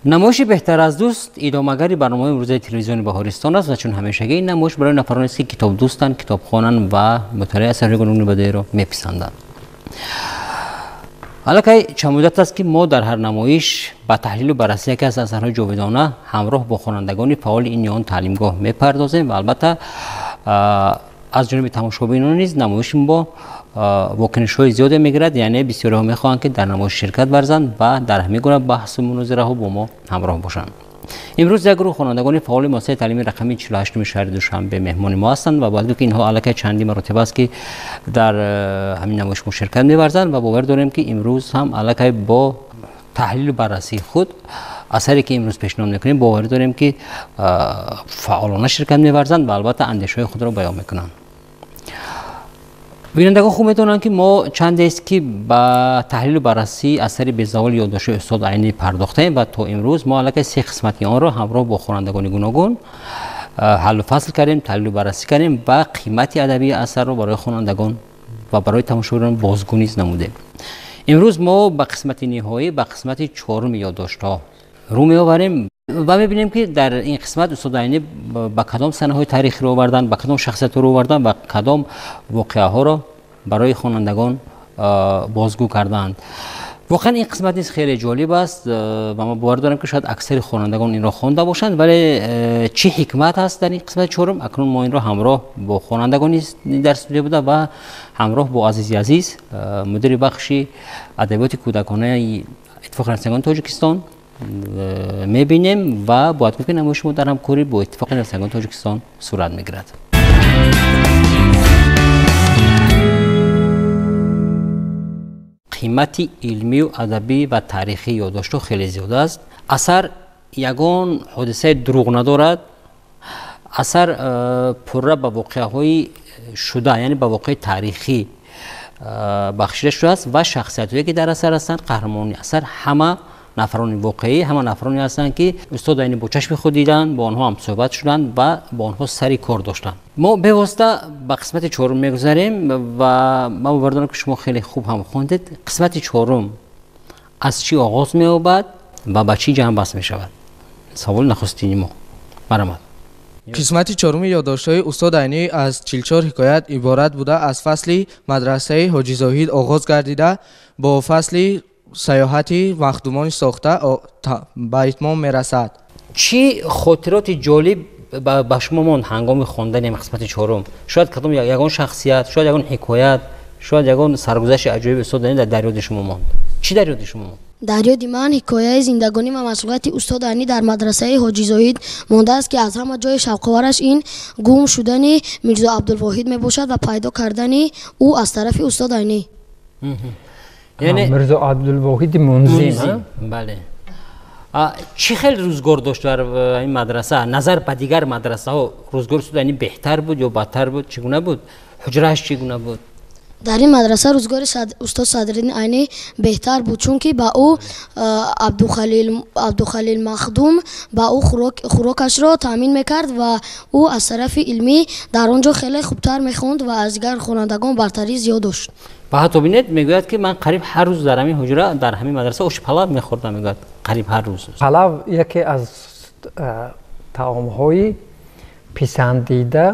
نمایش بهتر از دوست ادامه‌گری برنامه امروزه تلویزیون بهارستان است و چون همیشگی این نمایش برای نفرانی است که کتاب دوستان، کتاب خوانن و مطالعه اثرهای گوناگون بدیعی را میپسندند. حالا که چند مدت است که ما در هر نمایش با تحلیل و بررسی یکی از اثرهای جاودانه همراه با خوانندگان فعال این یا آن تعلیمگاه میپردازیم و البته از جانب تماشابینان نیز نمایش با واکنش‌های زیاد میگیرد، یعنی بسیاری ها میخواهند که در نمایش شرکت ورزند و در همه گونه بحث و مناظره ها با ما همراه باشند. امروز یک گروه خوانندگان فعال مؤسسه تعلیمی رقمی 48 شهر دوشنبه مهمان ما هستند و باید که اینها الکی چندی مرتبه است که در همین نمایش شرکت می‌ورزند و باور داریم که امروز هم الکی با تحلیل و بررسی خود اثری که امروز پیشنهاد می‌کنیم باور داریم که فعالانه شرکت می‌ورزند و البته اندیشه‌های خود را بیان می‌کنند. بینندگان خوب می‌دانند که ما چند است که با تحلیل و بررسی اثر بی‌زوال یادداشت استاد عینی پرداختیم و تا امروز ما الکی 3 قسمتی آن را همراه با خوانندگان گوناگون حل و فصل کردیم، تحلیل و بررسی کردیم و قیمت ادبی اثر را برای خوانندگان و برای تماشاگران بازگو نیز نمودیم. امروز ما به قسمت نهایی به قسمت 4 یادداشت‌ها رو می‌آوریم و می‌بینیم که در این قسمت استاد عینی با کدام صحنه‌های تاریخی رو آوردن، با کدام شخصیت‌ها رو آوردن و کدام واقعه‌ها را برای خوانندگان بازگو کردند. واقعا این قسمت نیز خیلی جالب است و ما باور دارم که شاید اکثر خوانندگان این را خوانده باشند، ولی چه حکمت است در این قسمت 4 اکنون ما این را همراه با خوانندگان در استودیو بوده و همراه با عزیز مدیر بخش ادبیات کودکانه اتفاق نویسندگان تاجیکستان میبینیم و باید که نمایش ما در همکاری با اتفاق نویسندگان تاجیکستان صورت میگیرد. قیمت علمی و ادبی و تاریخی یادداشت‌ها خیلی زیاد است. اثر یگان حادثه دروغ ندارد. اثر پر به واقعه‌های شده، یعنی به واقع تاریخی بخشیده شده است و شخصیت‌هایی که در اثر هستند قهرمانی اثر همه نفران واقعی، همه نفرانی هستند که استاد عینی با چشم خود دیدن، با آنها هم صحبت شدند و با آنها سری کار داشتند. ما به واسطه به قسمت 4 میگذاریم و ما باور دارم که شما خیلی خوب هم خوندید. قسمت 4 از چی آغاز می‌یابد و به چی جمع بست می‌شود؟ سوال نخستینی ما. مرحبا. قسمت 4 یادداشت‌های استاد عینی از 44 حکایت عبارت بوده از فصل مدرسه حاجی زاهد آغاز گردیده با فصل سیاحتی مخدومان ساخته به اتمام میرسد. چی خاطرات جالب به شما ماند هنگام خواندن این قسمت 4؟ شاید کدام یگان شخصیت، شاید یگان حکایت، شاید یگان سرگذشت عجایب استاد عینی در یاد شما ماند؟ چی در یاد شما ماند؟ در یاد من حکایه زندگانی و مسئولیت استاد عینی در مدرسه حاجی زاهد مانده است که از همه جای شوق‌آورش این گم شدن میرزا عبدالواحد میباشد و پیدا کردن او از طرف استاد عینی. یعنی میرزا عبدالواحد منظم. بله. چی خیلی روزگار داشت در این مدرسه؟ نظر به دیگر مدرسه ها روزگار استاد عینی بهتر بود یا بدتر بود؟ چگونه بود؟ حجرهش چگونه بود؟ در این مدرسه روزگار استاد صدرالدین عینی بهتر بود، چون که با او عبدالخلیل مخدوم با او خوراکش را تامین میکرد و او از طرف علمی در آنجا خیلی خوبتر میخوند و از دیگر خوانندگان برتری زیاد داشت. و حتی بینید میگوید که من قریب هر روز در همین حجره در همین مدرسه آش پلاو میخوردم. میگوید قریب هر روز. پلاو یکی از طعام‌های پسندیده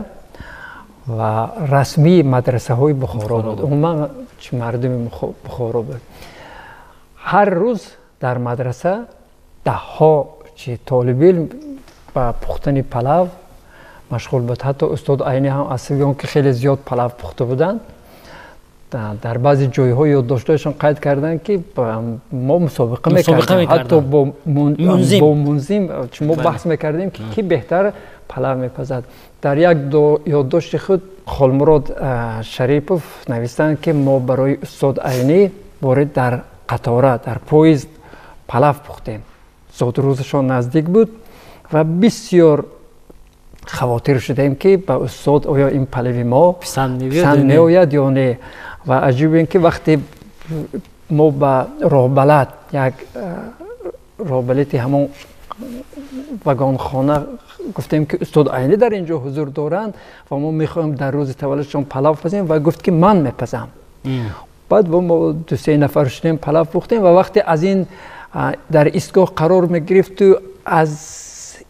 و رسمی مدرسه های بخارا بود. عموما مردم بخارا بود. هر روز در مدرسه ده ها طالب علم با پختن پلاو مشغول بود. حتی استاد عینی هم اصلا که خیلی زیاد پلاو پخته بودند در بعضی جای‌ها یادداشت‌هایشان قید کردن که ما مسابقه می‌کردیم، حتی با منظم ما بحث می‌کردیم که کی بهتر پلاو می‌پزد. در یک دو یادداشت خود خالمراد شریپوف نوشتند که ما برای استاد عینی وارد در قطاره در پویزد پلاو پختیم. صبح روزشان نزدیک بود و بسیار خواطر شدیم که با استاد آیا این پلاوی ما پسند می‌آید یا نه. و عجیب این که وقتی ما با راهبلد یک راهبلدی همون وگان خانه گفتیم که استاد عینی در اینجا حضور دارند و ما میخوایم در روز تولدشان پلاو پزیم و گفت که من میپزم. بعد ما 2-3 نفر شدیم پلاو پختیم و وقتی از این در ایستگاه قرار میگرفت و از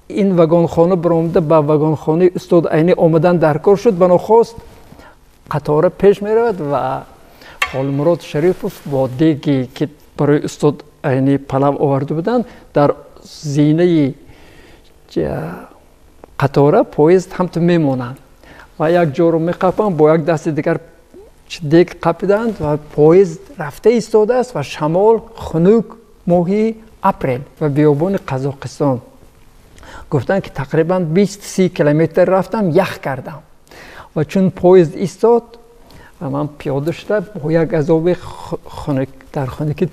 این واگنخانه برآمده به واگنخانه استاد عینی آمدن در کار شد. بناخواست قطار پیش میرود و خالمراد شریفوف با دیگی که برای استاد عینی پلو آورده بودند در زینه قطار پویزد همتون میمونند و یک جا رو میقپند، با یک دست دیگر دیگ قپیدند و پویزد رفته ایستاده است و شمال خنک ماهی اپریل و بیابان قزاقستان. گفتند که تقریبا 20-30 کیلومتر رفتم، یخ کردم و چون پویزد ایستاد و من پیاده شدم با یک عذاب خنک در خنکی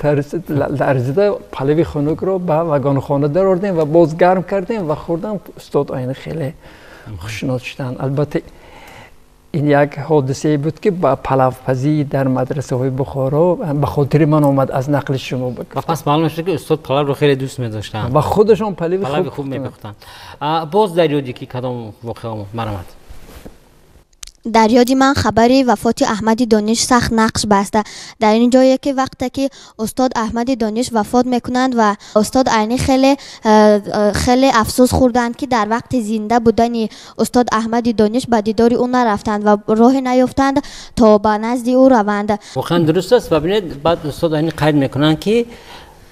لرزیده پلوی خنک رو به واگنخانه در آوردیم و باز گرم کردیم و خوردم. استاد عینی خیلی خوشنود شدن. البته این یک حادثه بود که با پلوپزی در مدرسه های بخارا به خاطر من آمد از نقل شما بگم. و پس معلوم شد که استاد پلو رو خیلی دوست می داشتن و خودشان پلو خوب می پختن. باز در یادی که کدام واقعه مرمت؟ در یاد من خبری وفات احمد دانش سخت نقش بسته. در این جایی که وقتی که استاد احمد دانش وفات میکنند و استاد عینی خیلی افسوس خوردند که در وقت زنده بودن استاد احمد دانش به دیدار او نرفتند و راه نیافتند تا به نزد او روند. واقعا درست است. و ببینید بعد استاد عینی قید میکنند که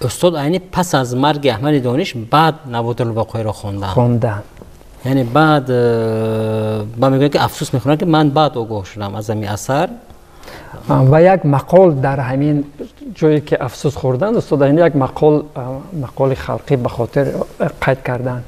استاد عینی پس از مرگ احمد دانش بعد نوادر البقای را خواندند. یعنی بعد با میگن که افسوس میکنن که من بعد آگاه شدم از این اثر. و یک مقال در همین جایی که افسوس خوردند استاد عینی یک مقال خلقی به خاطر قید کردند.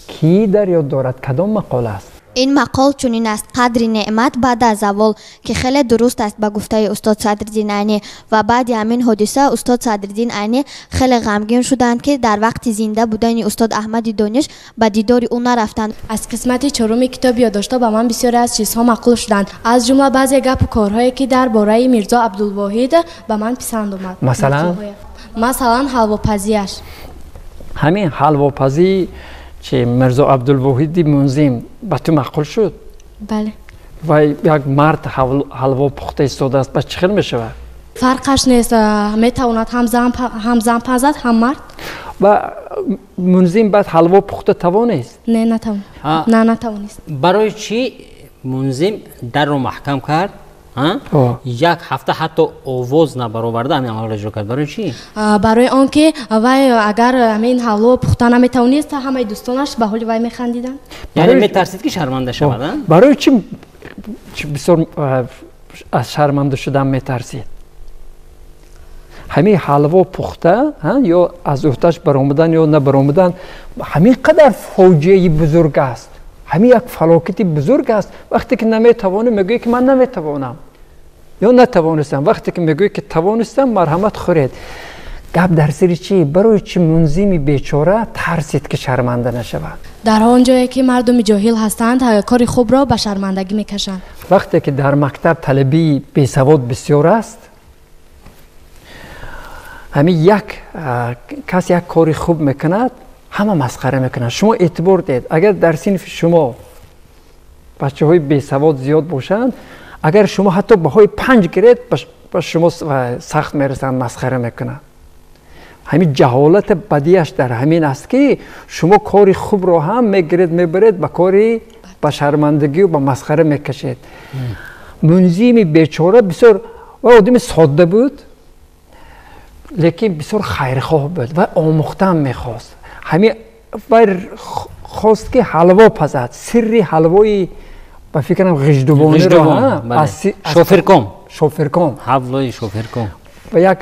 کی در یاد دارد کدام مقال است؟ این مقال چنین است: قدر نعمت بعد از زوال، که خیلی درست است به گفته استاد صدرالدین عینی. و بعد همین حادثه استاد صدرالدین عینی خیلی غمگین شدند که در وقت زنده بودن استاد احمد دانش به دیدار او نرفتند. از قسمت چهارم کتاب یادداشت‌ها به من بسیاری از چیزها معقول شدند، از جمله بعضی گپ و کارهایی که درباره میرزا عبدالواحد به من پسند آمد. مثلا حلواپزیش. همین حلواپزی که میرزا عبدالواحد منظم به تو معقول شد؟ بله. و یک مرد حلوا پخته ایستاده است، بس چخیل میشود؟ فرقش نیست، میتواند هم زن پزد هم مرد. و منظم بعد حلوا پخته توانست؟ نه نتوانست. برای چی منظم در رو محکم کرد؟ یک هفته حتی آواز نبرآورده همین عمل را کرد. برای چی؟ برای آنکه وای اگر همین حلوا پخته نمیتوانست همه دوستانش به حال وی میخندیدند. یعنی میترسید که شرمنده شوند؟ برای چی بسیار از شرمنده شدن میترسید؟ همین حلوا پخته یا از آتش برآمدن یا نبرآمدن همین قدر فاجعه بزرگ است، همین یک فلاکتی بزرگ است. وقتی که نمیتوانی میگویی که من نمیتوانم یا نتوانستم، وقتی که میگویی که توانستم مرحمت خورید. گپ در سر چی؟ برای چی منظم بیچاره ترسید که شرمنده نشود؟ در آن جایی که مردم جاهل هستند کار خوب را به شرمندگی میکشند. وقتی که در مکتب طلبی بیسواد بسیار است، همین یک کس یک کاری خوب میکند همه مسخره میکنند. شما اعتبار دید اگر در صنف شما بچه های بیسواد زیاد باشند، اگر شما حتی بهای 5 گرید به شما سخت میرسند، مسخره میکنند. همین جهالت بدیش در همین است که شما کاری خوب رو هم میگیرید میبرید به کاری به شرمندگی و به مسخره میکشید. منظم بیچاره بسیار آدم ساده بود لیکن بسیار خیرخواه بود و آموخته هم میخواست. همین خواست که حلوا پزد. سری حلوای به فکرم غژدوانه را شوفرکام حلوای شوفرکام و یک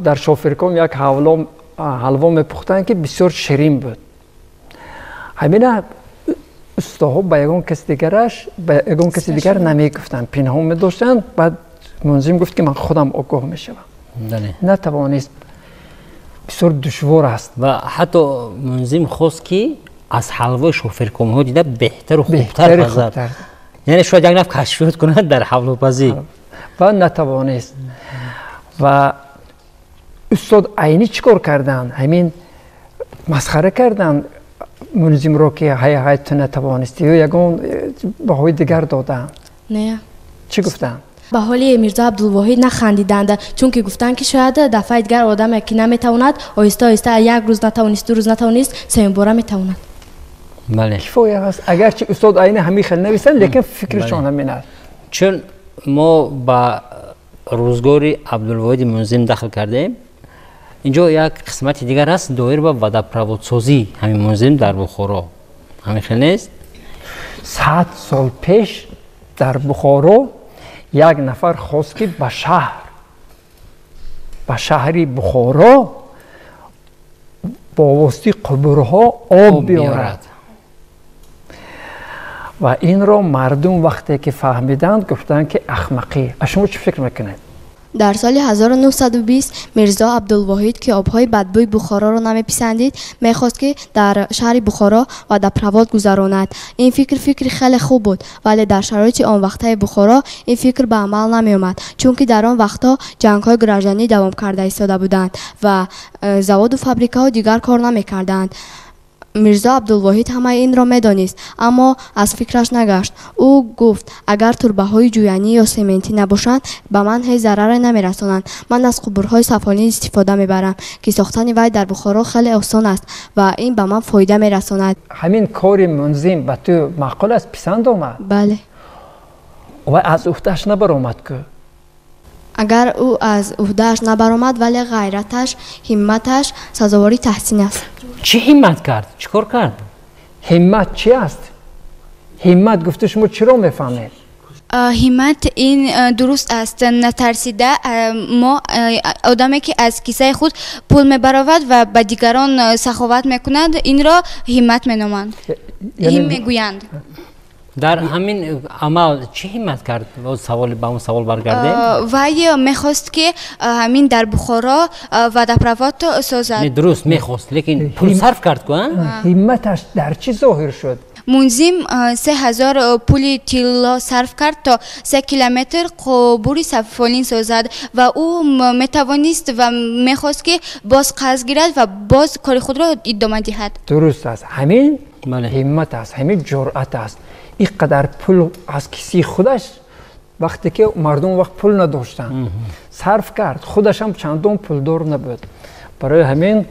در شوفرکام یک حلوا میپختن که بسیار شیرین بود. همین استاها به یگان کسی دیگر نمیگفتن، پنهان میداشتن. بعد منظم گفت که من خودم آگاه میشم. نتوانست، بسیار دشوار است. و حتی منظم خواست که از حلوای شوفرکام ها دیده بهتر و خوبتر پزد. یعنی شاید یک نفر کشفیات کند در حلواپزی و نتوانست. و استاد عینی چیکار کردن؟ همین مسخره کردن منظم را که های تو نتوانستی یا یگان بهای دیگر دادن. نه. چی گفتن؟ به حال میرزا عبدالواحد نخندیدند، چون که گفتند که شاید دفعه دیگر آدم که نمیتواند آهسته آهسته یک روز نتوانست، دو روز نتوانست، سومین بار میتواند. بله کفایه است. اگرچه استاد عینی همین خیلی نویسن لیکن فکرشان همین است. چون ما با روزگار عبدالواحد منظم داخل کردیم، اینجا یک قسمت دیگر هست دایر به ودپروادسازی همین منظم در بخارا. همین خیلی نیست؟ 100 سال پیش در بخارا یک نفر خواست که به شهری بخارا با واسطه قبرها آب بیارد و این را مردم وقتی که فهمیدند گفتند که احمقی. شما چه فکر میکنید؟ در سال 1920 میرزا عبدالواحد که آبهای بدبوی بخارا را نمیپسندید، میخواست که در شهر بخارا ودپرواد گذراند. این فکر خیلی خوب بود، ولی در شرایط آن وقتهای بخارا این فکر به عمل نمیومد، چون که در آن وقتها جنگ‌های گراژانی دوام کرده ایستاده بودند و زواد و فابریکه‌ها دیگر کار نمیکردند. میرزا عبدالواحد همه این را میدانست، اما از فکرش نگشت. او گفت اگر تربه‌های جویانی یا سمنتی نباشند به من هیچ ضرری نمیرسانند. من از قبرهای سفالین استفاده میبرم که ساختن وی در بخارا خیلی آسان است و این به من فایده میرساند. همین کار منظم به تو معقول است؟ پسند آمد؟ بله. و از عهده‌اش نبرآمد که؟ اگر او از عهده‌اش نبرآمد ولی غیرتش، همتش سزاوار تحسین است. چه همت کرد؟ چیکار کرد؟ همت چی است؟ همت گفته شما چرا میفهمید؟ همت این درست است، نترسیده. ما آدمی که از کیسه خود پول میبرود و به دیگران سخاوت میکند این را همت مینامند. این میگویند. در همین عمل چه همت کرد؟ با اون سوال برگردیم. وی میخواست که همین در بخارا ودپرواد سازد. درست میخواست، لیکن پول صرف کرد که؟ همتش در چی ظاهر شد؟ منظم 3000 پول طلا صرف کرد تا 3 کیلومتر قبور سفالین سازد و او میتوانست و میخواست که باز قرض گیرد و باز کار خود را ادامه دهد. درست است. همین همت است، همین جرأت است. این قدر پول از کسی خودش وقتی که مردم وقت پول نداشتن صرف کرد، خودش هم چندان پولدار نبود. برای همین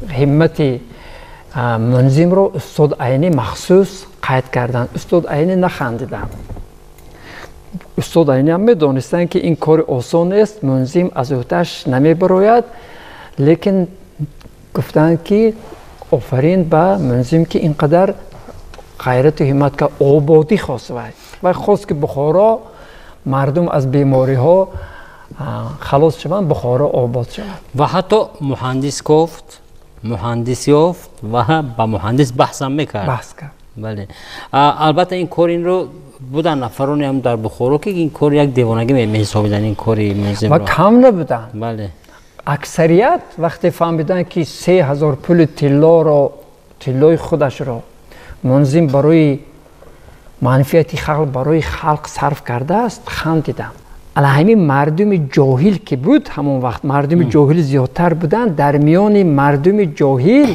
همت منظم رو استاد عینی مخصوص قید کردن. استاد عینی نخندیدن. استاد عینی هم میدانستن که این کار آسان است، منظم از عهده‌اش نمیبراید، لیکن گفتن که آفرین به منظم که اینقدر غیرت و همت که آبادی خواست و خواست که بخارا مردم از بیماری ها خلاص شوند، بخارا آباد شود. و حتی مهندس گفت، مهندس یافت و با مهندس بحث هم میکرد. بحث کرد. بله. البته این کار این رو بودن نفرانی هم در بخارا که این کار یک دیوانگی میحسابیدن این کاری منظم و رو. کم نبودن. بله. اکثریت وقتی فهمیدن که 3000 پول طلای خودش را منظم برای منفعت خلق برای خلق صرف کرده است خندیدم. همین مردم جاهل که بود همون وقت مردم جاهل زیادتر بودن. در میان مردم جاهل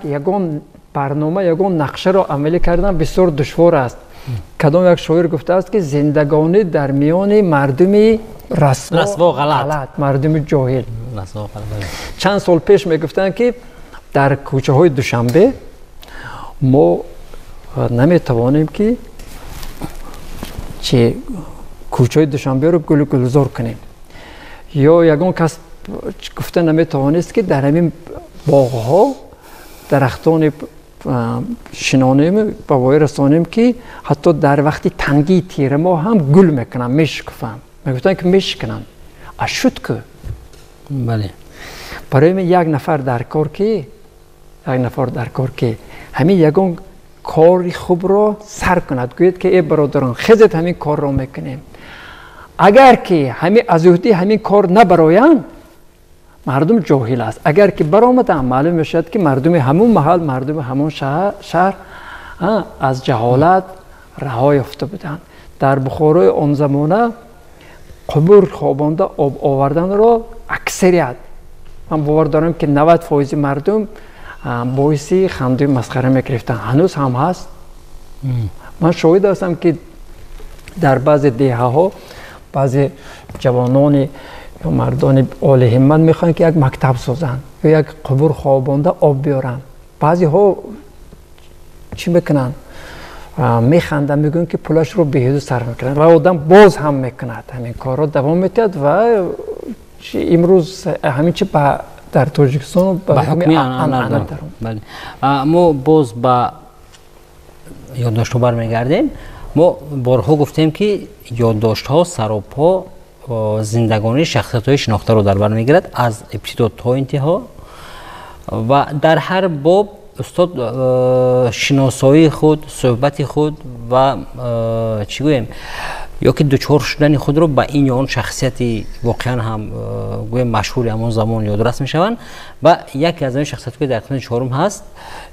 یگان برنامه یگان نقشه را عملی کردن بسیار دشوار است. کدام یک شاعر گفته است که زندگانی در میان مردم رسوا غلط، مردم جاهل. چند سال پیش میگفتن که در کوچه های دوشنبه ما نمیتوانیم که چه کوچه های دوشنبه رو گلزار کنیم، یا یگان کس گفته نمیتوانست که در همین باغها درختان شنانیم و وای رسانیم که حتی در وقت تنگی تیر ما هم گل میکنن، میشکفن. میگفتن که میشکنن. اشد که بله. برای من یک نفر در کار که همین یگان کار خوب را سر کند، گوید که ای برادران خیزید همین کار را میکنیم. اگر که همین از عهده همین کار نبرایند مردم جاهل است. اگر که برآمدن معلوم میشد که مردم همون محل، مردم همون شهر از جهالت رها یافته بودند. در بخارای آن زمانه قبور خوابانده آب آوردن را اکثریت، من باور دارم که 90% مردم باعثی خنده مسخره میگرفتن. هنوز هم هست. من شاهد هستم که در بعضی دهه‌ها بعضی جوانان یا مردان عالی همت میخوان که یک مکتب سازن یا یک قبور خوابانده آب بیارن. بعضی ها چی میکنن؟ میخندن، میگن که پولش رو بیهوده صرف میکنن و آدم باز هم میکند، همین کار رو دوام میتید و امروز همین چی در تاجیکستان به حکمی آن بله. ما باز با یادداشت ها برمیگردیم. ما بارها گفتیم که یادداشت ها سراپا زندگانی شخصیت های شناخته رو در بر میگیرد از ابتدا تا انتها و در هر باب استاد شناسایی خود، صحبت خود و چی گویم یا که دوچار شدن خود رو به این یا اون شخصیتی واقعا هم گویم مشهور همون زمان یادرس میشوند و یکی از این شخصیت که در قرن چهارم هست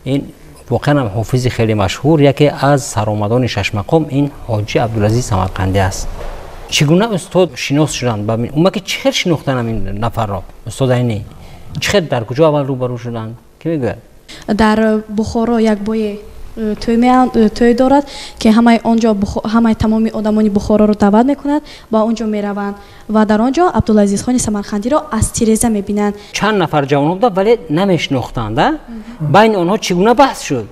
این واقعا هم حافظ خیلی مشهور، یکی از سرآمدان شش مقام این حاجی عبدالعزیز سمرقندی است. چگونه استاد شناس شدند؟ اون که چه شناختن این نفر را استاد عینی چه در کجا اول روبرو شدند کی میگه؟ در بخارا یک بای توی دارد که همه تمامی آدمانی بخارا رو دعوت میکند و اونجا میروند و در آنجا عبدالعزیز خان سمرقندی را از تیرزه میبینند. چند نفر جوان بودند ولی نمیشناختند. بین آنها چگونه بحث شد؟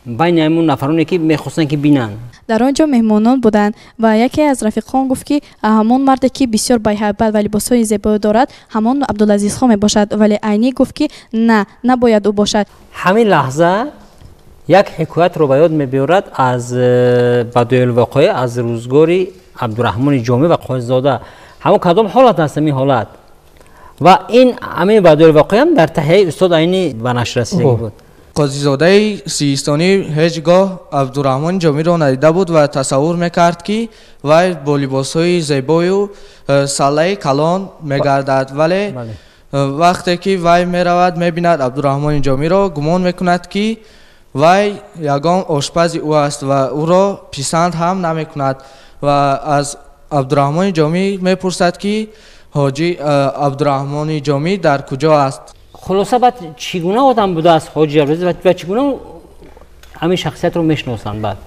بین همون نفرانی که میخواستن که بینن در آنجا مهمانان بودند و یکی از رفیقان گفت که همون مردی که بسیار بایحبت و لباسهای زیبا دارد همان عبدالعزیز خان باشد، ولی عینی گفت که نه نباید او باشد. همین لحظه یک حکایت رو به یاد می‌آورد از بدایع الوقایع از روزگاری عبدالرحمن جامی و قاضی‌زاده. همون کدام حالت است این حالت و این همین بدایع الوقایع هم در تهیه استاد عینی به نشر رسیده بود. قاضی‌زاده سیستانی هیچگاه عبدالرحمن جامی را ندیده بود و تصور میکرد که وی با لباس‌های زیبای و سلای کلان میگردد، ولی وقتی که وی میرود میبیند عبدالرحمن جامی را گمان میکند که وی یگان آشپز او است و او را پسند هم نمیکند و از عبدالرحمن جامی میپرسد که حاجی عبدالرحمن جامی در کجا است. خلاصه بعد چگونه آدم بوده است حاجی عبدالعزیز و چگونه همین شخصیت رو میشناسند؟ بعد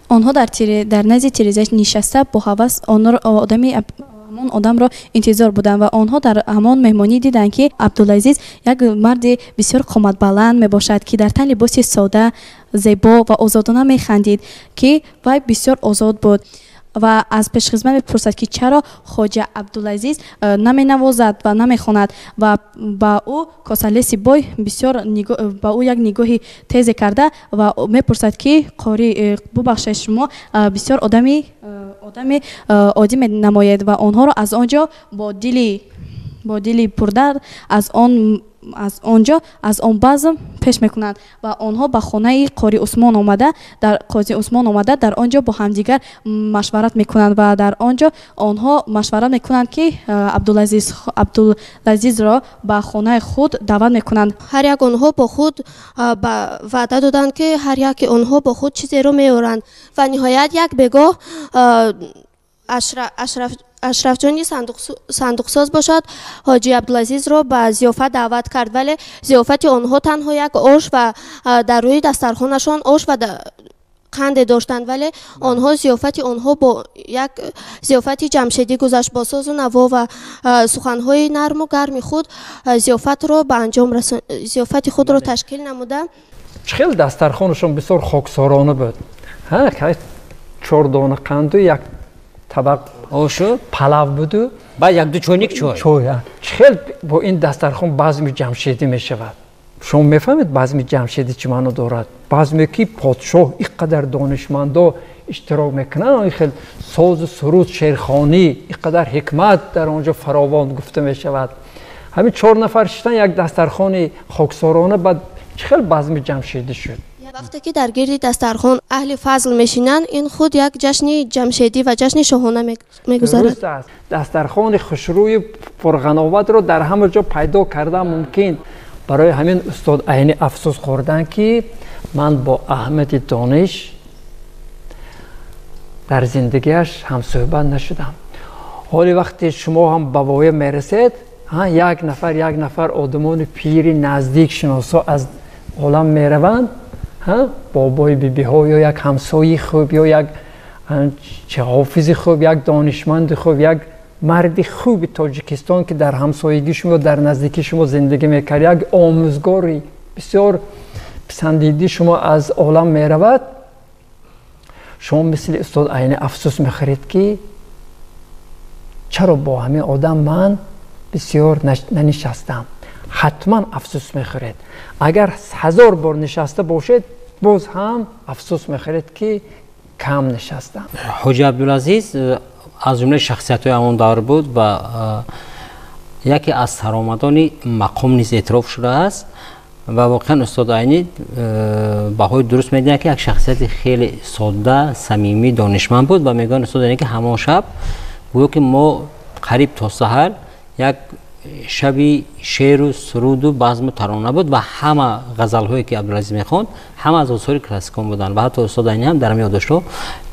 آنها در نزد تیرزه نشسته با هوس همون آدم را انتظار بودند و آنها در همان مهمانی دیدند که عبدالعزیز یک مرد بسیار قامت بلند می باشد که در تن لباس ساده زیبا و آزادانه می خندید که وی بسیار آزاد بود و از پیشخدمت میپرسد که چرا خواجه عبدالعزیز نمی نوازد و نمی خواند و با او کاسالیسی بای بسیار با او یک نگاهی تیز کرده و میپرسد که قاری ببخشید شما بسیار آدمی عادی نماید و آنها را از آنجا با دلی پردرد از آن بزم پیش میکنند و آنها به خانه قاری عثمان آمده در آنجا با همدیگر مشورت میکنند و در آنجا آنها مشورت میکنند که عبدالعزیز را به خانه خود دعوت میکنند. هر یک آنها با خود وعده دادند که هر یک آنها با خود چیزی رو میارند و نهایت یک بگاه اشرف جانی صندوق ساز باشد حاجی عبدالعزیز را به ضیافت دعوت کرد، ولی ضیافت آنها تنها یک آش و در روی دسترخوانشان آش و قند داشتند، ولی آنها ضیافت آنها با یک ضیافت جمشیدی گذشت با ساز و نوا و سخنهای نرم و گرم خود ضیافت را به انجام رساند. ضیافت خود را تشکیل نموده. خیلی دسترخوانشان بسیار خاکسارانه بود. که 4 دانه قند و یک طبق آشو پلاو بود و بعد یک دو چونیک چای. خیلی با این دسترخوان بزم جمشیدی می شود. شما میفهمید بزم جمشیدی چه معنی دارد؟ بزمی که پادشاه اینقدر دانشمندا اشتراک میکنن، این خیلی ساز سرود شیرخوانی اینقدر حکمت در آنجا فراوان گفته می شود. همین 4 نفر شدن یک دسترخوان خاکسارانه بعد خیلی بزم جمشیدی شد. وقتی که در گرد دسترخوان اهل فضل میشینند این خود یک جشن جمشیدی و جشن شاهانه میگذرد. دسترخوان خوشروی پرغناوت رو در همه جا پیدا کردن ممکن. برای همین استاد عینی افسوس خوردن که من با احمد دانش در زندگیش هم صحبت نشدم. حالی وقتی شما هم به وای میرسید یک نفر آدمان پیر نزدیک شناسا از عالم میروند، بابای بیبی ها یا یک همسایه خوب یا یک چه حافظ خوب، یک دانشمند خوب، یک مرد خوب تاجیکستان که در همسایگی شما در نزدیکی شما زندگی میکرد، یک آموزگاری بسیار پسندیدی شما از عالم میرود، شما مثل استاد عینی افسوس میخورید که چرا با همین آدم من بسیار ننشستم. حتما افسوس میخورید. اگر 1000 بار نشسته باشید باز هم افسوس میخورید که کم نشستم. حاجی عبدالعزیز از جمله شخصیت‌های همون دور بود و یکی از سرآمدان مقام نیز اعتراف شده است و واقعا استاد عینی بهای درست میدونه که یک شخصیت خیلی ساده، صمیمی، دانشمند بود و میگن استاد عینی که همان شب گویا که ما قریب تا سحر یک شبی شعر و سرود و بزم ترانه بود و همه غزل هایی که عبدالعزیز میخوند همه از آثار کلاسیکون بودن و حتی استاد عینی هم در میاد داشت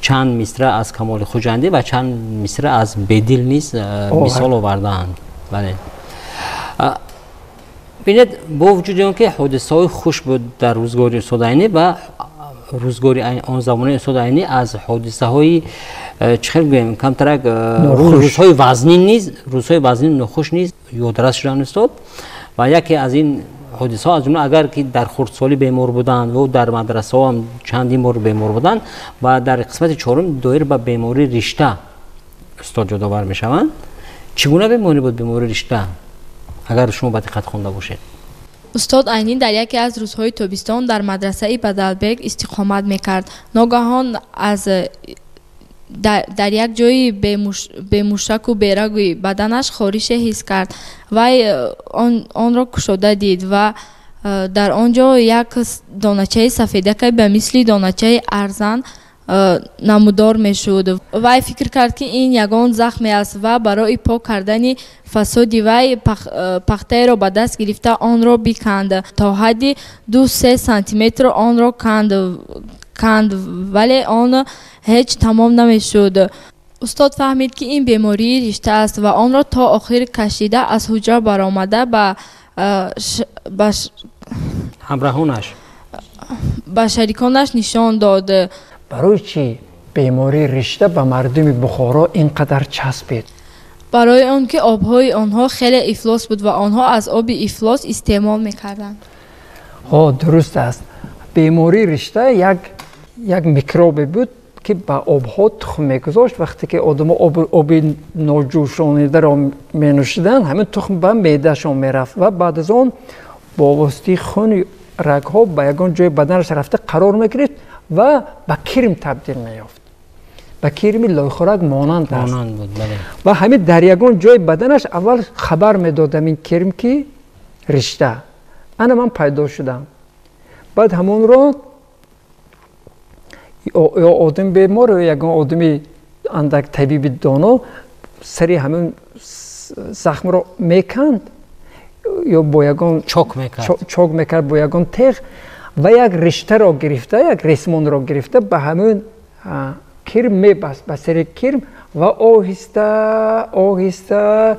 چند مصرع از کمال خوجندی و چند مصرع از بدیل نیز مثال آوردند. بله. ببینید با وجود اون که حادثه های خوش بود در روزگاری استاد عینی و روزگاری آن زمانه استاد عینی از حادثه های چخیل بگیم کمترک روزهای وزنی نیز روزهای وزنی نخوش نیز یادرس شدن استاد و یکی از این حادثه ها از اون اگر که در خردسالی بیمار بودند و در مدرسه هم چندین بار بیمار بودند و در قسمت چهارم دایر به بیماری ریشته استاد جداور میشوند. چگونه بیماری بود بیماری ریشته اگر شما با دقت خوانده باشید؟ استاد عینی در یکی از روزهای تابستان در مدرسه بدلبگ استقامت میکرد. ناگهان از در یک جایی به مشک و بیرگی بدنش خارش حس کرد و آن را کشاده دید و در آنجا یک دانچه سفیدک به مثل دانچه ارزن نمودار میشد. وی فکر کرد که این یگان زخمی است و برای پاک کردن فسادی وی پخته را به دست گرفته آن را بکند تا حدی 2-3 سانتیمتر آن را کند ولی آن هیچ تمام نمیشد. استاد فهمید که این بیماری ریشته است و آن را تا آخر کشیده از حجره برآمده به همراهانش به شریکانش نشان داد. برای چی بیماری ریشته به مردم بخارا اینقدر چسبید؟ برای آنکه آبهای آنها خیلی افلاس بود و آنها از آب افلاس استعمال میکردند. درست است. بیماری ریشته یک میکروب بود که به آبها تخم میگذاشت. وقتی که آدم آب ناجوشانیده را مینوشیدن همین تخم به معدهشان میرفت و بعد از آن با واسطه خون رگها به یگان جای بدنش رفته قرار میگرفت و به کرم تبدیل میافت. به کرم لایخورک مانند است. و همین در یگان جای بدنش اول خبر میدادم این کرم که ریشته. انا من پیدا شدم. بعد همون رو یا آدم بیمار یا یگان آدمی اندک طبیب دانا سری همین زخم رو میکند یا با یگان چاک میکرد با یگان تیغ و یک رشته را گرفته یک ریسمان را گرفته به همون کرم میبست به سر کرم و آهسته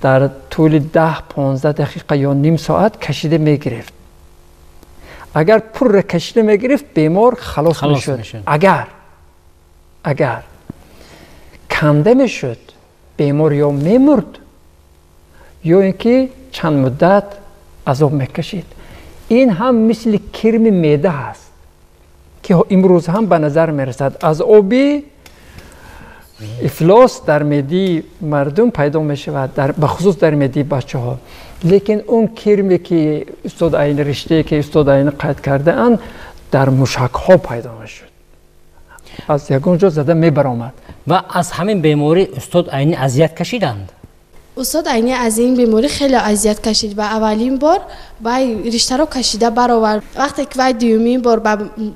در طول 10-15 دقیقه یا نیم ساعت کشیده میگرفت. اگر پر را کشیده میگرفت بیمار خلاص میشد. اگر کنده میشد بیمار یا میمرد یا اینکه چند مدت عذاب میکشید. این هم مثل کرم معده هست که امروز هم به نظر میرسد. از آبی افلاس در معده مردم پیدا میشود به خصوص در معده بچه ها. لیکن اون کرمی که استاد عینی رشته که استاد عینی قید کرده اند در مشک ها پیدا میشد. از یگان جا زده میبرآمد. و از همین بیماری استاد عینی اذیت کشیدند. استاد عینی از این بیماری خیلی اذیت کشید و اولین بار وی ریشته رو کشیده برآورد. وقتی که وی دومین بار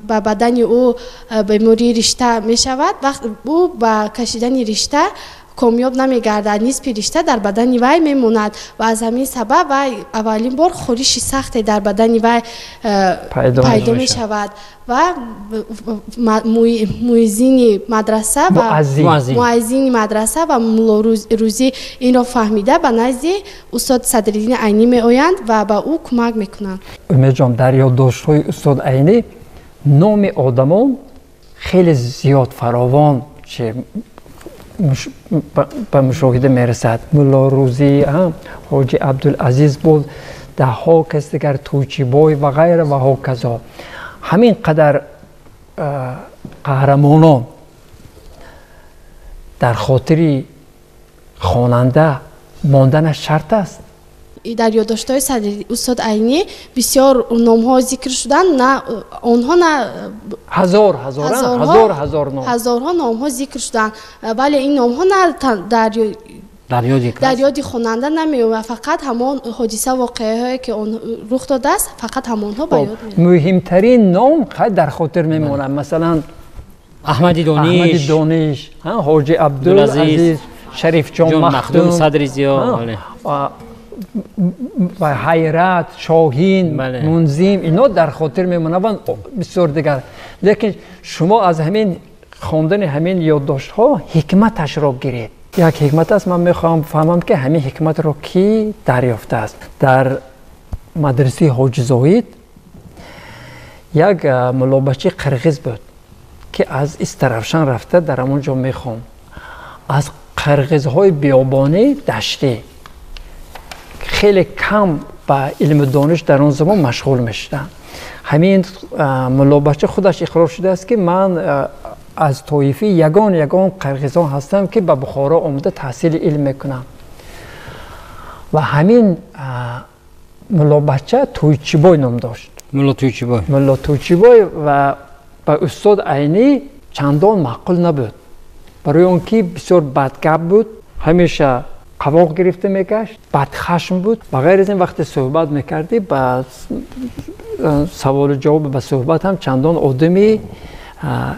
به بدن او بیماری ریشته می شود وقت او با کشیدن ریشته کامیاب نمیگردد. نصف ریشته در بدن وی میموند و از همین سبب وی اولین بار خورش سخت در بدن وی پیدا می شود و موزین مدرسه و موزین مدرسه و مولا روزی این را فهمیده به نزد استاد صدرالدین عینی می آیند و به او کمک میکنند. امید جان در یادداشت‌های استاد عینی نام آدمان خیلی زیاد فراوان چه به مشاهده میرسد. ملا روزی، حاجی عبدالعزیز بود، ده ها کس دیگر، توچیبای و غیره و ها کذا. همین قدر قهرمانان در خاطر خواننده ماندنش شرط است. در یادداشت‌های صدری استاد عینی بسیار نام‌ها ذکر شدند، نه آنها نه هزار نام، هزارها نام‌ها ذکر شدند، ولی این نام‌ها نه در یاد خواننده نمی‌آید، فقط همان حادثه واقعه‌ای که اون رخ داده است فقط همانها به یاد می‌آید. مهمترین نام در خاطر میمونه، مثلا احمدی دانش، حاجی عبدالعزیز، شریف جان مخدوم، صدر ضیا و حیرت، شاهین، منظیم، اینا در خاطر میمونه و بسیار دیگر. لیکن شما از همین خواندن همین یادداشت‌ها حکمتش را گیرید. یک حکمت است، من میخوام فهمم که همین حکمت را کی دریافته است. در مدرسه حاجی زاهد یک ملابچی قرغیز بود که از استرافشان رفته در همونجا میخوام. از قرغیزهای بیابانی دشتی خیلی کم با علم دانش در اون زمان مشغول میشدن. همین ملابچه خودش اقرار شده است که من از طایفه یگان قرغیزان هستم که به بخارا آمده تحصیل علم میکنم. و همین ملابچه تویچیبای نام داشت. ملا تویچیبای و به استاد عینی چندان معقول نبود، برای اون که بسیار بدگپ بود، همیشه قواق گرفته میگشت، بدخشم بود. بغیر از این وقت صحبت میکردی با سوال جواب به صحبت هم چندان آدمی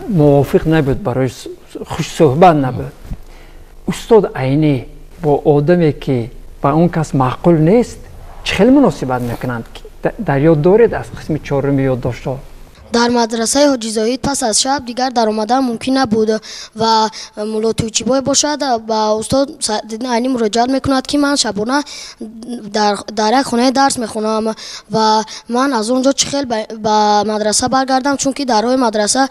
موافق نبود، برای خوش صحبت نبود. استاد عینی با آدمی که با اون کس معقول نیست چه خیلی مناسبت میکنند. در یاد دارید از قسم 4 یادداشت‌ها؟ در مدرسه حاجی زاهد پس از شب دیگر در آمدن ممکن نبود و ملا تویچیبای باشد و استاد صدرالدین عینی مراجعت میکند که من شبانه در یک خانه درس میخونم و من از اونجا چخیل به مدرسه برگردم، چون که درهای مدرسه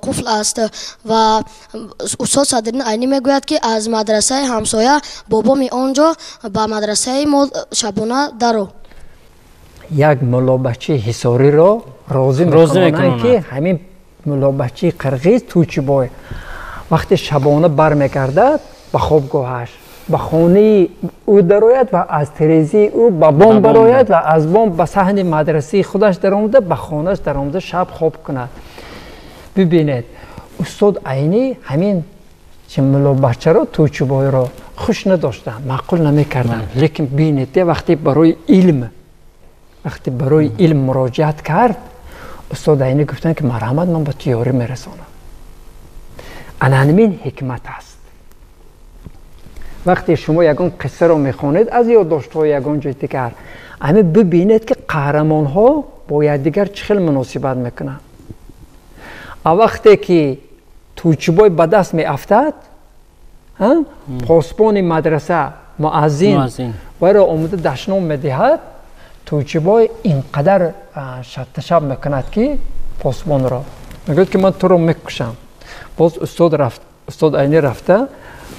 قفل است و استاد صدرالدین عینی میگوید که از مدرسه همسایه بابا می آنجا به مدرسه ما شبانه درو. یک ملابچه حصاری را راضی میکنن که همین ملابچه قرغیز تویچیبای وقتی شبانه برمیگردد به خوابگاهش، به خانه او درآید و از تریزی او به بام برآید و از بام به صحن مدرسه خودش درآمده به خانهش درآمده شب خواب کند. ببینید استاد عینی همین ملابچه را تویچیبای را خوش نداشتن، معقول نمیکردن. لیکن ببینید وقتی برای علم مراجعت کرد، استاد عینی گفتن که مرحمت من به تیاری میرسانم. همین حکمت است. وقتی شما یگان قصه رو میخونید از یادداشت‌های یگان جای دیگر، همین ببینید که قهرمان ها با یکدیگر چه خیلی مناسبت میکنن. وقتی که تویچیبای به دست میافتد، پاسبان مدرسه مؤذن برای آمده دشنام میدهد، تویچیبای اینقدر شب میکند که پاسبان را میگوید که من تو رو میکشم. باز استاد عینی رفته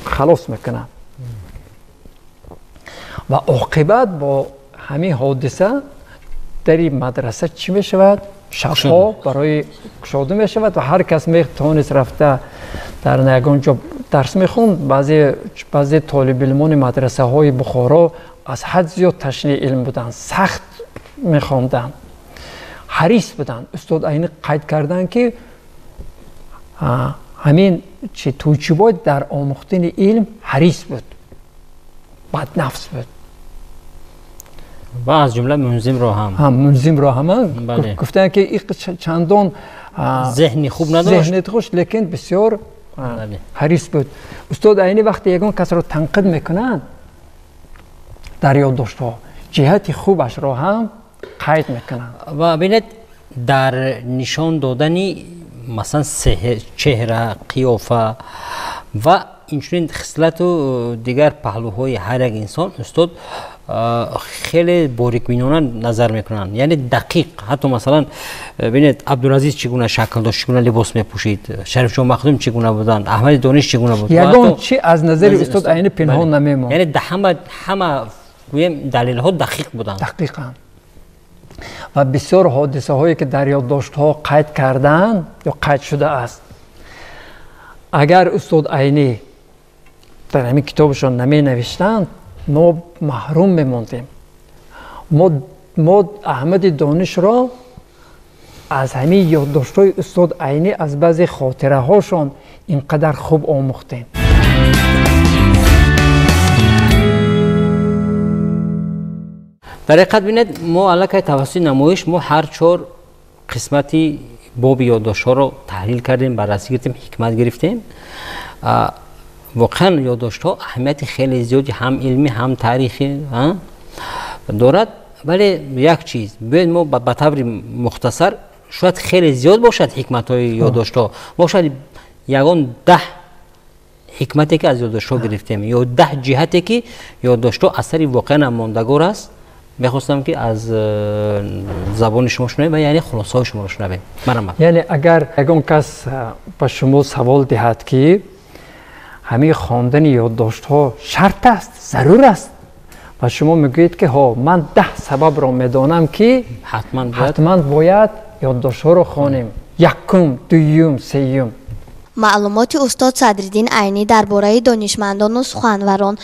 خلاص میکنه و عاقبت با همین حادثه در مدرسه چی میشود؟ شبها برای کشاده میشود و هر کس میتونست رفته در نگان جا درس میخوند. بعضی طالب علمان مدرسه های بخارا از حد زیاد تشنیع علم بودن، سخت میخواندن، حریص بودن. استاد عینی قید کردن که همین تویچیبای در آموختن علم حریص بود، بدنفس بود و از جمله منظم را هم گفتن که این چندان ذهنی خوب نداشت، لیکن بسیار حریص بود. استاد عینی وقتی یگان کس را تنقید میکنند در یادداشت‌ها جهت خوبش را هم قید میکنند. و ببینید در نشان دادن مثلا چهره، قیافه و اینچنین خصلت و دیگر پهلوهای هر یک انسان استاد خیلی باریکبینانه نظر میکنن، یعنی دقیق. حتی مثلا ببینید عبدالعزیز چگونه شکل داشت، چگونه لباس میپوشید، شریف جان مخدوم چگونه بودند، احمد دانش چگونه بود، یگان چی از نظر استاد عینی پنهان نمیموند. یعنی همه گویم دلیل ها دقیق بودند. دقیقاً. و بسیار حادثه هایی که در یادداشت ها قید کردن یا قید شده است، اگر استاد عینی در همین کتابشان نمی نوشتند ما محروم میموندیم. ما احمد دانش را از همین یادداشت های استاد عینی از بعضی خاطره هاشون اینقدر خوب آموختیم. در حقیقت ببینید ما علاقه توسط نمایش ما هر 4 قسمتی باب یادداشت ها رو تحلیل کردیم، بررسی کردیم، حکمت گرفتیم. واقعا یادداشت ها اهمیت خیلی زیادی هم علمی هم تاریخی دارد، ولی یک چیز باید ما به طور مختصر شاید خیلی زیاد باشد حکمت های یادداشت ها، ما شاید یگان 10 حکمتی که از یادداشت ها گرفتیم یا 10 جهتی که یادداشت ها اثری واقعا ماندگار است میخواستم که از زبان شما شنویم و یعنی خلاصه های شما رو شنویم. یعنی اگر یگان کس به شما سوال دهد که همه خواندن یادداشت ها شرط است، ضرور است، و شما میگویید که ها من 10 سبب را میدانم که حتما باید یادداشت ها را خوانیم، یکم، دوم، سوم. маълумоти устод Садриддин Айнӣ дар бораи донишмандону суханварон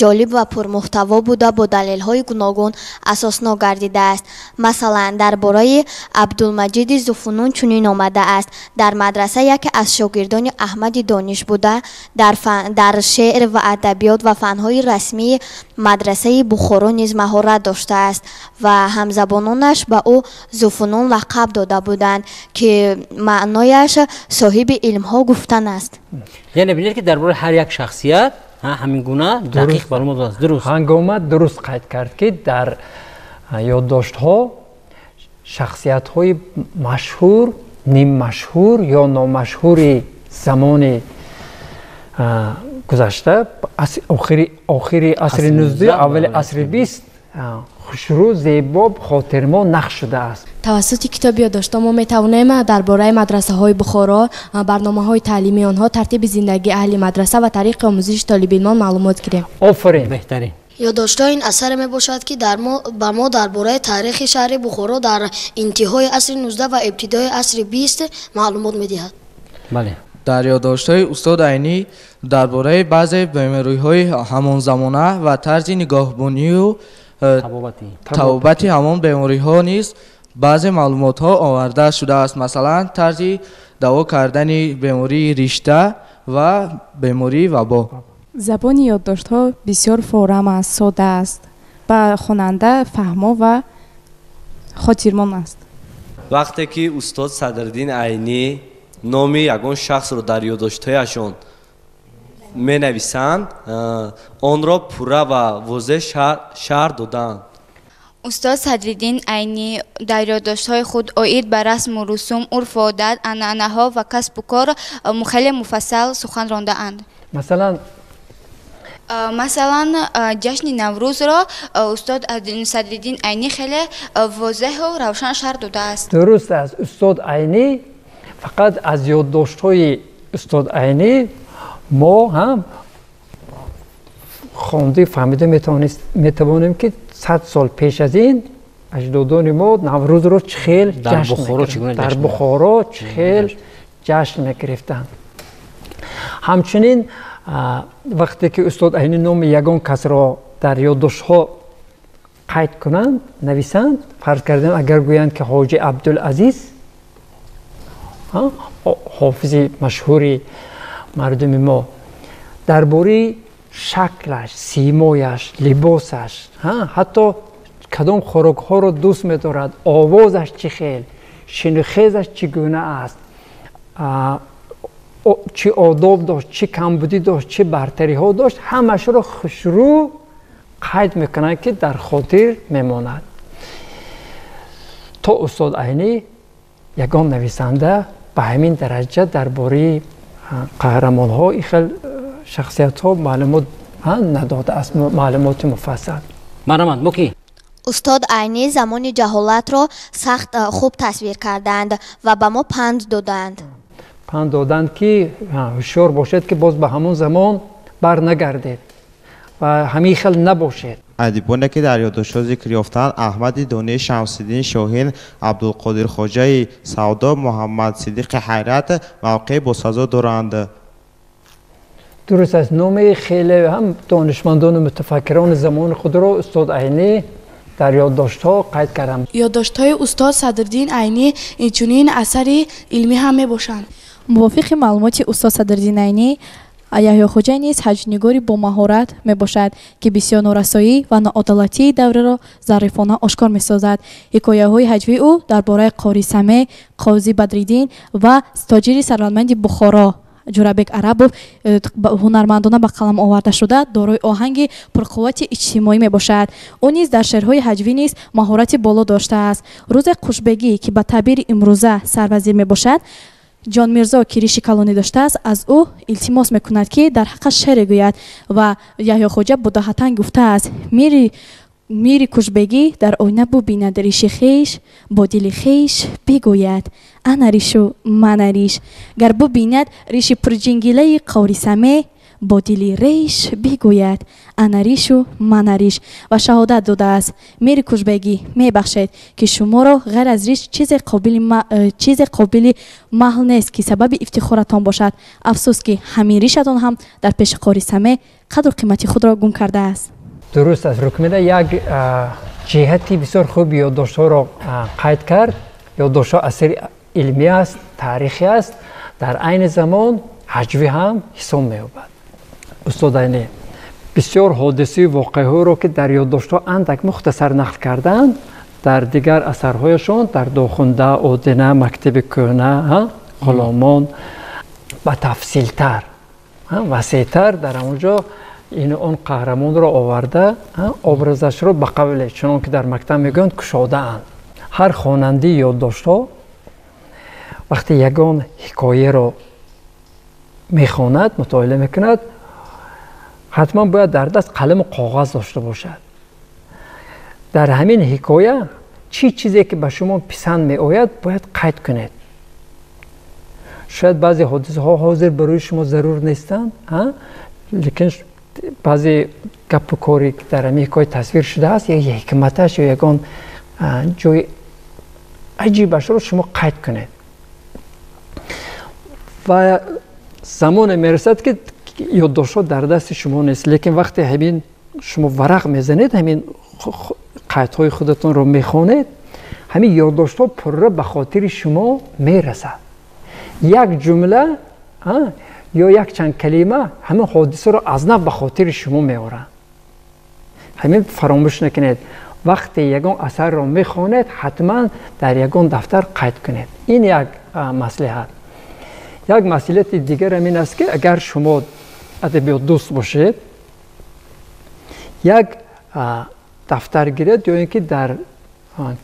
ҷолиб ва пурмуҳтаво буда бо далелҳои гуногун асоснок гардидааст. Масалан, дар бораи Абдулмаҷиди Зуфунун чунин омадааст: дар медраса яке аз шогирдони Аҳмади Дониш буда дар шеър ва адабиёт ва фанҳои расмии мадрасаи Бухоро низ маҳорат доштааст ва ҳамзабононаш ба ӯ Зуфунун лақаб дода буданд, ки маънояш соҳиби علم‌ها گفتن است. یعنی ببینید که درباره هر یک شخصیت همین گونه دقیق معلومات است. درست. هنگامه درست قید کرد که در یادداشت‌ها شخصیت‌های مشهور، نیم مشهور یا نامشهور زمان گذشته، آخری عصر 19 اول عصر 20 خوشرو، زیبا، خاطرما نقش شده است. توسط کتاب یادداشت‌ها ما می‌توانیم درباره مدرسه‌های بخارا، برنامه‌های تعلیمی آنها، ترتیب زندگی اهل مدرسه و طریق آموزش طالب علمان معلومات گیریم. آفرین. بهترین. یادداشت‌ها این اثر میباشد که با ما درباره تاریخ شهر بخارا در انتهای عصر 19 و ابتدای عصر 20 معلومات می‌دهد. بله. در یادداشت‌های استاد عینی درباره بعضی بیماری‌های همان زمانه و طرز نگاهبانی و تبابت همان بیماری‌ها نیز بعضی معلومات‌ها آورده شده است. مثلا طرز دوا کردن بیماری ریشته و بیماری وبا. زبان یادداشت‌ها بسیار فورم است، ساده است، با خواننده فهما و خاطرمان است. وقتی که استاد صدرالدین عینی نام یگان شخص رو در یادداشت‌هایشان می‌نویسند، آن را پوره و واضح شرح دادند. استاد صدرالدین عینی در یادداشت‌های خود عاید به رسم و رسوم، عرف و عادت، عنعنه‌ها و کسب و کار خیلی مفصل سخن رانده‌اند. مثلا جشن نوروز را استاد صدرالدین عینی خیلی واضح و روشن شرح داده است. درست است. استاد عینی فقط از یادداشت‌های استاد عینی ما هم خوانده فهمیده میتوانیم که 100 سال پیش از این اجدادان ما نوروز رو چخیل در بخارا چخیل جشن میگرفتند. همچنین وقتی که استاد عینی نام یگان کس را در یادداشت‌ها قید کنند، نویسند، فرض کردیم اگر گویند که حاجی عبدالعزیز، حافظ مشهوری مردم ما، درباره شکلش، سیمایش، لباسش، حتی کدام خوراک ها را دوست می‌دارد، آوازش چه خیل، شنخیزش چگونه است، چه آداب داشت، چه کمبودی داشت، چه برتری ها داشت، همش را خوشرو قید میکنند که در خاطر میماند. تا استاد عینی یگان نویسنده به همین درجه درباره قهرمان ها خیلی شخصیت ها معلومات نداده است، معلومات مفصل. مرحمت موکی استاد عینی زمان جهالت را سخت خوب تصویر کردند و به ما پند دادند. پند دادند که هوشیار باشد که باز به همون زمان بر نگردید و همین خل نباشید. ادیبانی که در یادداشت‌ها ذکر یافتند احمد دانی، شمس‌الدین شاهین، عبدالقادر خواجه سودا، محمد صدیق حیرت موقع باسازا دارند. درست است. نام خیلی هم دانشمندان و متفکران زمان خود را استاد عینی در یادداشت‌ها قید کردند. یادداشت‌های استاد صدرالدین عینی اینچنین اثری علمی هم میباشند. موافق معلومات استاد صدرالدین عینی، یحیی خوجه نیز ҳаҷнигори бо маҳорат мебошад ки бисёр норасоӣ ва ноадолатии давраро зарифона ошкор месозад. ҳикояҳои ҳаҷвии ӯ дар бораи қори Саме, қозӣ Бадриддин ва тоҷири сарватманди Бухоро Ҷурабек Арабов ҳунармандона ба қалам оварда шуда дорои оҳанги пурқуввати иҷтимоӣ мебошад. ӯ низ дар шеърҳои ҳаҷвӣ низ маҳорати боло доштааст. Рӯзе Қушбегӣ ки ба табири имрӯза сарвазир мебошад, ҷон Мирзо ки риши калонӣ доштааст, аз ӯ илтимос мекунад ки дар ҳаққаш шеъре гӯяд ва Яҳьё Хоҷа будоҳатан гуфтааст: мири Кушбегӣ дар оина бубинад риши хеш, бо дили хеш бигӯяд: ана ришу мана риш. Гар бубинад риши пурҷингилаи қаври Саме, бо дили реш бигӯяд: ана ришу мана риш. ва шаҳодат додааст: мири Кушбегӣ мебахшед ки шуморо ғайр аз риш чизе қобили маҳл нест ки сабаби ифтихоратон бошад. афсӯс ки ҳамин ришатон ҳам дар пеши қори Саме қадру қимати худро гум кардааст. درست است. رکمنه یک جهتی بسیار خوب یادداشت‌ها را قید کرد. یادداشت‌ها اثر علمی است، تاریخی است، در عین زمان حجوی هم حساب می‌یابد. استاد عینی بسیار حادثه واقعه‌ها را که در یادداشت‌ها اندک مختصر نقل کردند، در دیگر اثرهایشان در داخونده، آدینه، مکتب کهنه، غلامان با تفصیل‌تر، وسیع‌تر در اونجا این اون قهرمان را آورده، ابرزش را به قول چنان که در مکتب میگن کشاده اند. هر خواننده یادداشت‌ها وقتی یگان حکایه را میخواند، مطالعه میکند، حتما باید در دست قلم و کاغذ داشته باشد. در همین حکایه چیزی که به شما پسند میآید باید قید کنید. شاید بعضی حادثه ها حاضر برای شما ضرور نیستند، لیکن بعضی گپ و کاری که در همین حکایه تصویر شده است، یا حکمتش یا یگان جای عجیبش رو شما قید کنید. و زمان میرسد که یادداشت‌ها در دست شما نیست، لیکن وقتی همین شما ورق میزنید، همین قیدهای خودتون رو میخونید، همین یادداشت‌ها پر به خاطر شما میرسد. یک جمله یا یک چند کلمه همین حادثه رو از نو به خاطر شما میاره. همین فراموش نکنید. وقتی یگان اثر رو میخونید حتما در یگان دفتر قید کنید. این یک مصلحت. یک مصلحت دیگر همین است که اگر شما ادبیات دوست باشید، یک دفتر گیرید یا اینکه در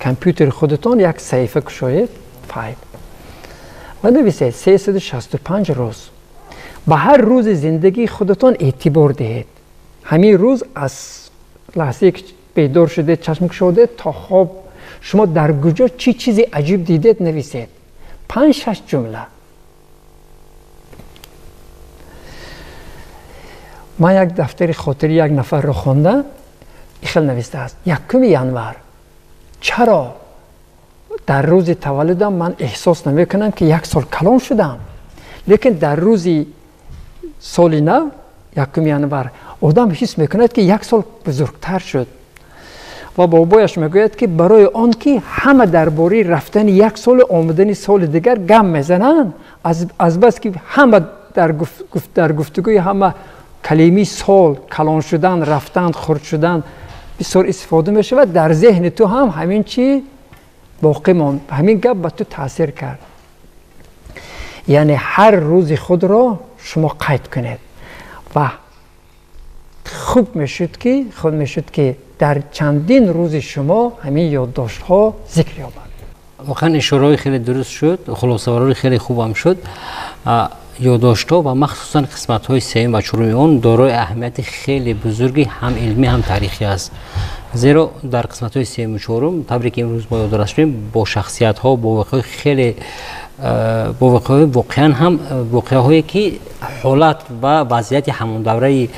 کامپیوتر خودتون یک صفحه کشید، فایل و نویسید 365 روز. به هر روز زندگی خودتون اعتبار دهید. همین روز از لحظه که بیدار شدید، چشم گشودید تا خواب، شما در کجا چی چیزی عجیب دیدید نویسید. 5-6 جمله. من یک دفتر خاطری یک نفر رو خوندم، خیلی نوشته است: 1 ینور چرا در روز تولدم من احساس نمیکنم که 1 سال کلان شدم، لیکن در روز سال نو 1 ینور آدم حس میکند که 1 سال بزرگتر شد. و بابایش میگوید که برای آن که همه درباره رفتن 1 سال آمدن سال دیگر گم میزنن، از بس که همه در گفتگوی همه کلمه سال، کلان شدن، رفتن، خرد شدن بسیار استفاده میشه و در ذهن تو هم همین چی باقی ماند. همین گپ به تو تاثیر کرد. یعنی هر روز خود را شما قید کنید و خوب میشد که در چندین روز شما همین یادداشت ها ذکر یابد. واقعا اشاره‌های خیلی درست شد، خلاصه‌آوری خیلی خوب هم شد. یادداشت‌ها و مخصوصا قسمت‌های سوم و چهارم آن دارای اهمیت خیلی بزرگی هم علمی هم تاریخی است. زیرا در قسمت‌های سوم و چهارم طوری که امروز ما یادداشت داریم با شخصیت‌ها با واقعه خیلی با واقعا هم واقعه‌هایی که حالت و وضعیت همون دوره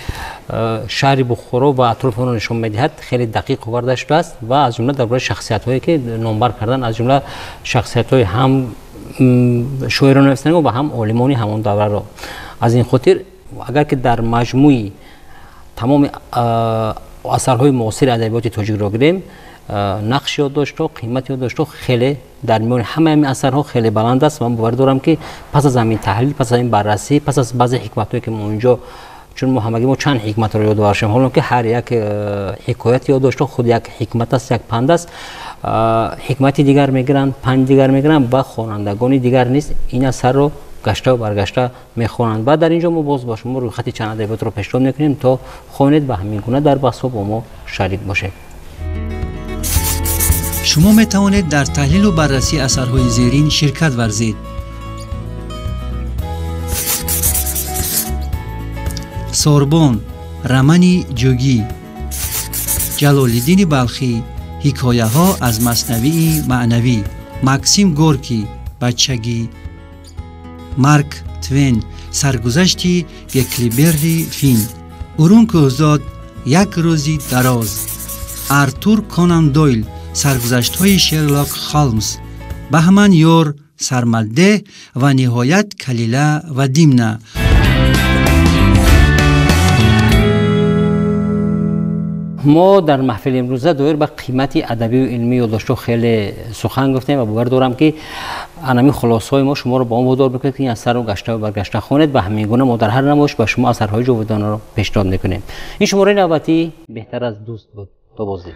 شهر بخارا و اطراف آن نشان می‌دهد خیلی دقیق آورده شده است و از جمله درباره شخصیت‌هایی که نامبر کردن از جمله شخصیت‌های هم شاعران نویسندگان و هم عالمانی همون دوره را. از این خاطر اگر که در مجموع تمام اثرهای معاصر ادبیات تاجیک را گیریم نقش یادداشت‌ها قیمت یادداشت‌ها خیلی در میان همه این اثرها خیلی بلند است و من باور دارم که پس از همین تحلیل پس از این بررسی پس از بعضی حکمت‌هایی که ما اونجا چون ما همگی ما چند حکمت رو یاد داشتیم حالا که هر یک حکایت یادداشت خود یک حکمت است یک پند است حکمتی دیگر میگیرن پند دیگر میگیرن و خوانندگان دیگر نیست این اثر رو گشته و برگشته میخوانند و در اینجا ما باز با شما روی خط چند ادبیات رو پیشنهاد میکنیم تا خوانید و همین گونه در بحث با ما شریک باشید. شما می توانید در تحلیل و بررسی اثرهای زیرین شرکت ورزید. سوربون، رمانی جوگی، جلال‌الدین بلخی، حکایه ها از مثنوی معنوی، ماکسیم گورکی، بچگی، مارک توین، سرگذشتی گکلیبری فین، اورون کوزاد، یک روزی دراز، آرتور کونان دویل، سرگذشت های شرلوک هولمز، بهمن یور، سرمالده و نهایت کلیله و دیمنه. ما در محفل امروزه دایر به قیمت ادبی و علمی یادداشت‌ها خیلی سخن گفتیم و باور دارم که انمی خلاصه‌های ما شما رو با اون وادار بکنید که این اثر رو گشته و برگشته خوانید و همین گونه ما در هر نمایش به شما اثرهای جاودانه رو پیشنهاد می‌کنیم. این شماره نوبتی بهتر از دوست بود. تا بازدید.